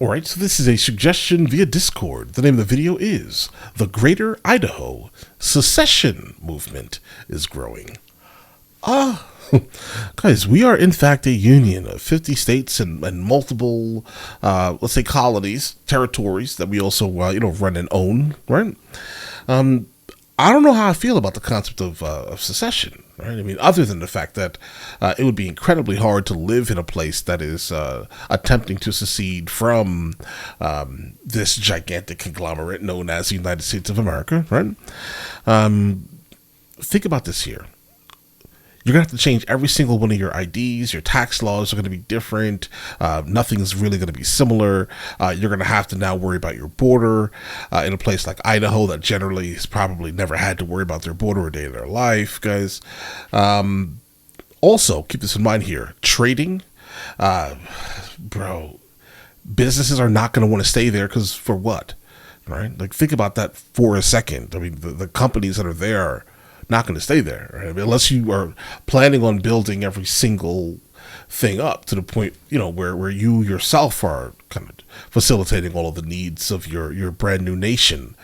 Alright, so this is a suggestion via Discord. The name of the video is The Greater Idaho Secession Movement is Growing. Guys, we are in fact a union of 50 states and multiple, let's say, colonies, territories that we also, run and own, right? I don't know how I feel about the concept of secession, right? I mean, other than the fact that it would be incredibly hard to live in a place that is attempting to secede from this gigantic conglomerate known as the United States of America, right? Think about this here. You're going to have to change every single one of your IDs. Your tax laws are going to be different. Nothing's really going to be similar. You're going to have to now worry about your border in a place like Idaho that generally has probably never had to worry about their border a day in their life, guys. Also, keep this in mind here. Trading, businesses are not going to want to stay there because for what, right? Like, think about that for a second. I mean, the companies that are there are not going to stay there, right? I mean, unless you are planning on building every single thing up to the point, where you yourself are kind of facilitating all of the needs of your brand new nation.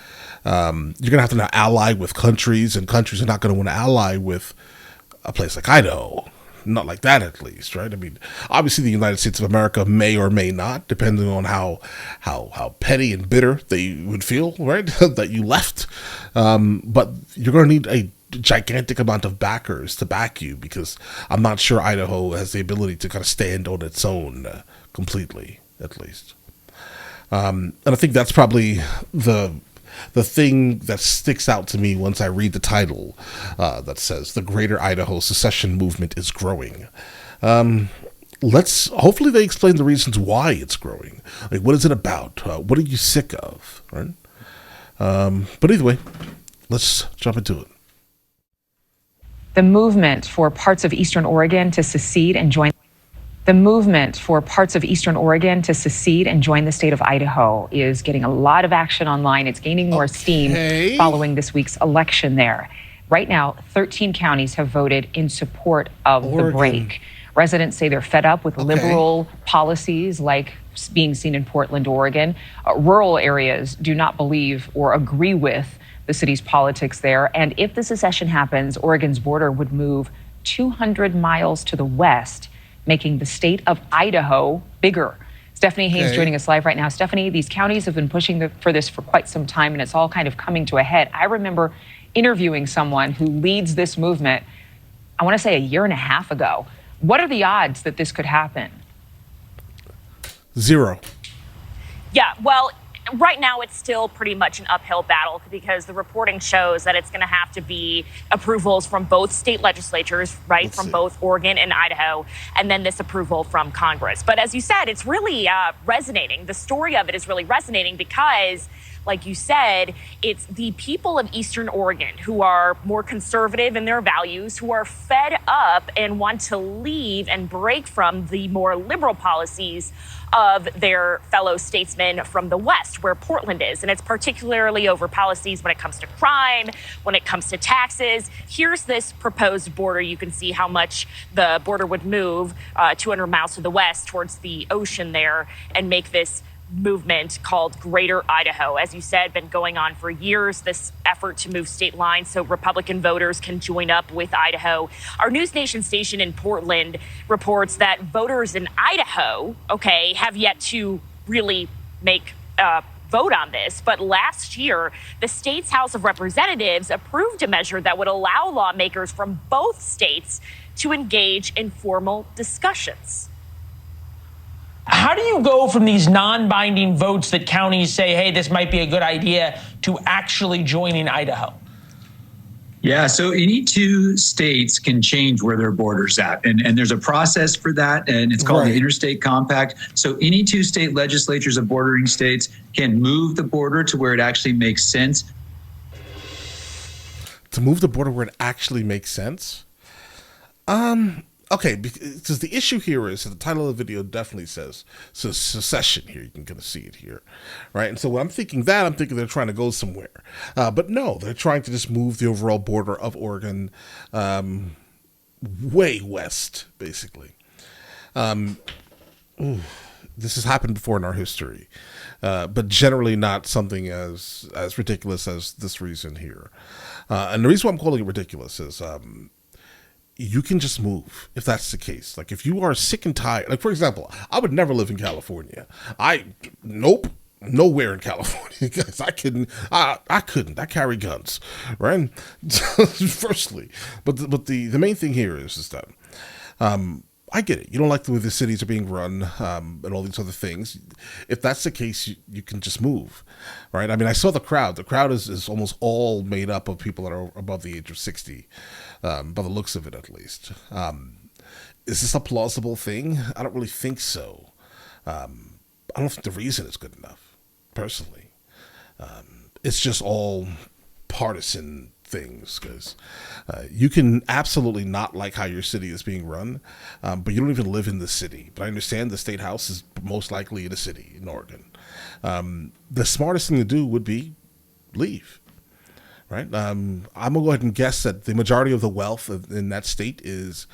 You're going to have to now ally with countries, and countries are not going to want to ally with a place like Idaho. Not like that, at least, right? I mean, obviously the United States of America may or may not, depending on how petty and bitter they would feel, right? That you left. But you're going to need a gigantic amount of backers to back you, because I'm not sure Idaho has the ability to kind of stand on its own completely, at least. And I think that's probably the thing that sticks out to me once I read the title that says The Greater Idaho Secession Movement is Growing. Hopefully they explain the reasons why it's growing. Like, what is it about? What are you sick of? Right? But either way, let's jump into it. The movement for parts of Eastern Oregon to secede and join the state of Idaho is getting a lot of action online. It's gaining more steam following this week's election there. Right now, 13 counties have voted in support of the break. Residents say they're fed up with liberal policies like being seen in Portland, Oregon. Rural areas do not believe or agree with the city's politics there. And if the secession happens, Oregon's border would move 200 miles to the west, making the state of Idaho bigger. Stephanie Haynes joining us live right now. Stephanie, these counties have been pushing for this for quite some time, and it's all kind of coming to a head. I remember interviewing someone who leads this movement, I want to say a year and a half ago. What are the odds that this could happen? 0. Yeah, well, right now it's still pretty much an uphill battle because the reporting shows that it's going to have to be approvals from both state legislatures, right, from both Oregon and Idaho, and then this approval from Congress. But as you said, it's really resonating. The story of it is really resonating because, like you said, it's the people of Eastern Oregon who are more conservative in their values, who are fed up and want to leave and break from the more liberal policies of their fellow statesmen from the West, where Portland is. And it's particularly over policies when it comes to crime, when it comes to taxes. Here's this proposed border. You can see how much the border would move 200 miles to the west towards the ocean there and make this movement called Greater Idaho. As you said, been going on for years, this effort to move state lines so Republican voters can join up with Idaho. Our News Nation station in Portland reports that voters in Idaho, have yet to really make vote on this. But last year, the state's House of Representatives approved a measure that would allow lawmakers from both states to engage in formal discussions. How do you go from these non-binding votes that counties say, hey, this might be a good idea, to actually joining Idaho? Yeah, so any two states can change where their border's at. And there's a process for that, and it's called the Interstate Compact. So any two state legislatures of bordering states can move the border to where it actually makes sense. To move the border where it actually makes sense? Okay, because the issue here is that the title of the video definitely says secession here. You can kind of see it here, right? And so when I'm thinking they're trying to go somewhere. But no, they're trying to just move the overall border of Oregon way west, basically. This has happened before in our history, but generally not something as ridiculous as this reason here. And the reason why I'm calling it ridiculous is you can just move if that's the case. Like if you are sick and tired, like for example, I would never live in California. Nope. Nowhere in California, guys. I couldn't. I carry guns, right? Firstly, but the main thing here is that I get it. You don't like the way the cities are being run and all these other things. If that's the case, you can just move, right? I mean, I saw the crowd. The crowd is almost all made up of people that are above the age of 60, by the looks of it, at least. Is this a plausible thing? I don't really think so. I don't think the reason is good enough. Personally, it's just all partisan things because you can absolutely not like how your city is being run, but you don't even live in the city. But I understand the state house is most likely in a city in Oregon. The smartest thing to do would be leave, right? I'm gonna go ahead and guess that the majority of the wealth in that state is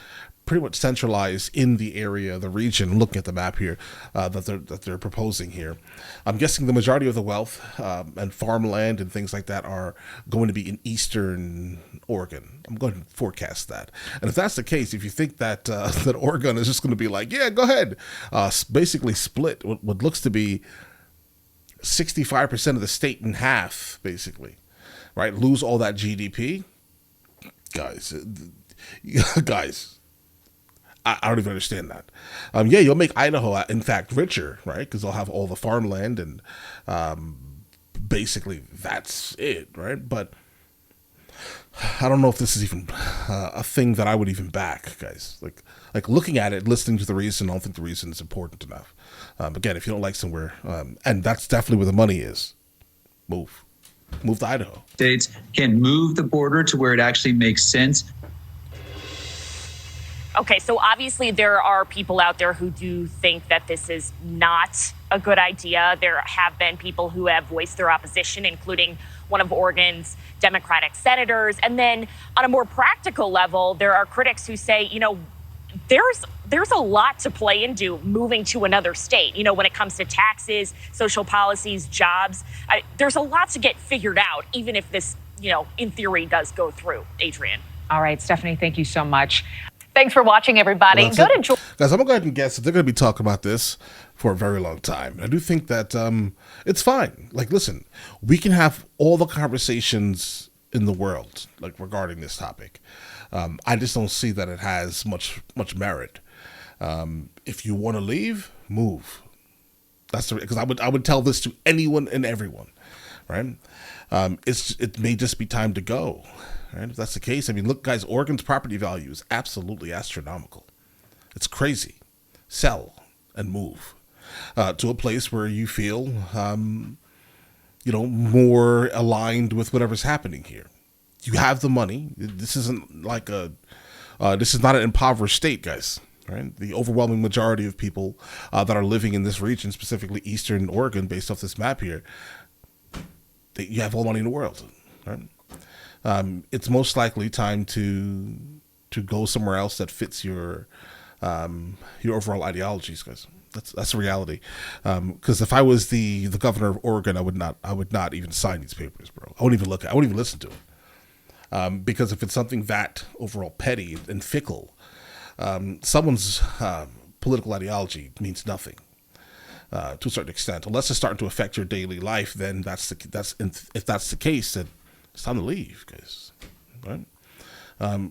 pretty much centralized in the area, the region. Looking at the map here that they're proposing here, I'm guessing the majority of the wealth and farmland and things like that are going to be in eastern Oregon. I'm going to forecast that, and if that's the case, if you think that that Oregon is just going to be like, yeah, go ahead, basically split what looks to be 65% of the state in half, basically, right? Lose all that GDP, guys. I don't even understand that. Yeah, you'll make Idaho, in fact, richer, right? Because they'll have all the farmland and basically that's it, right? But I don't know if this is even a thing that I would even back, guys. Like looking at it, listening to the reason, I don't think the reason is important enough. Again, if you don't like somewhere, and that's definitely where the money is, move to Idaho. States can move the border to where it actually makes sense. Okay, so obviously there are people out there who do think that this is not a good idea. There have been people who have voiced their opposition, including one of Oregon's Democratic senators. And then on a more practical level, there are critics who say, there's a lot to play into moving to another state. When it comes to taxes, social policies, jobs, there's a lot to get figured out, even if this, in theory does go through. Adrienne. All right, Stephanie, thank you so much. Thanks for watching, everybody. Guys, I'm going to go ahead and guess that they're going to be talking about this for a very long time. I do think that it's fine. Like, listen, we can have all the conversations in the world, like, regarding this topic. I just don't see that it has much merit. If you want to leave, move. That's because I would tell this to anyone and everyone, right? It may just be time to go. Right? If that's the case, I mean, look, guys, Oregon's property value is absolutely astronomical. It's crazy. Sell and move to a place where you feel, more aligned with whatever's happening here. You have the money. This isn't like this is not an impoverished state, guys. Right? The overwhelming majority of people that are living in this region, specifically Eastern Oregon, based off this map here, you have all the money in the world. Right? It's most likely time to go somewhere else that fits your overall ideologies, guys. That's a reality. Because if I was the governor of Oregon, I would not even sign these papers, bro. I wouldn't even look at. I wouldn't even listen to it. Because if it's something that overall petty and fickle, someone's political ideology means nothing to a certain extent. Unless it's starting to affect your daily life, then if that's the case, then it's time to leave, guys. Right?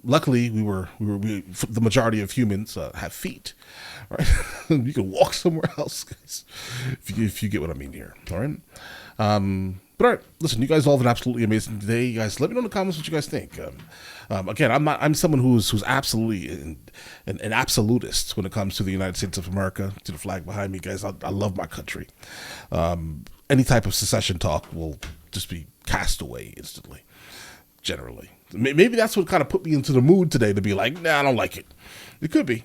Luckily, the majority of humans have feet. Right? You can walk somewhere else, guys. If you get what I mean here. All right. But all right, listen. You guys all have an absolutely amazing day. You guys, let me know in the comments what you guys think. Again, I'm someone who's absolutely an absolutist when it comes to the United States of America. To the flag behind me, guys. I love my country. Any type of secession talk will just be cast away instantly, generally. Maybe that's what kind of put me into the mood today to be like, nah, I don't like it. It could be.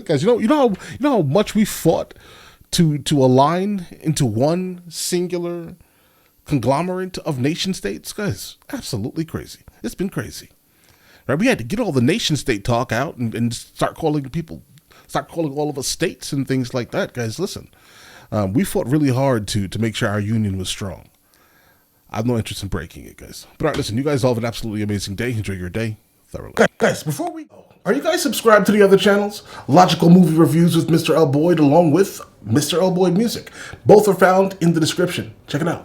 Guys, you know how much we fought to align into one singular conglomerate of nation states? Guys, absolutely crazy. It's been crazy. Right? We had to get all the nation state talk out and start calling people start calling all of us states and things like that. Guys, listen, we fought really hard to make sure our union was strong. I have no interest in breaking it, guys. But all right, listen, you guys all have an absolutely amazing day. Enjoy your day thoroughly. Guys, before we go, are you guys subscribed to the other channels? Logical Movie Reviews with Mr. L. Boyd, along with Mr. L. Boyd Music. Both are found in the description. Check it out.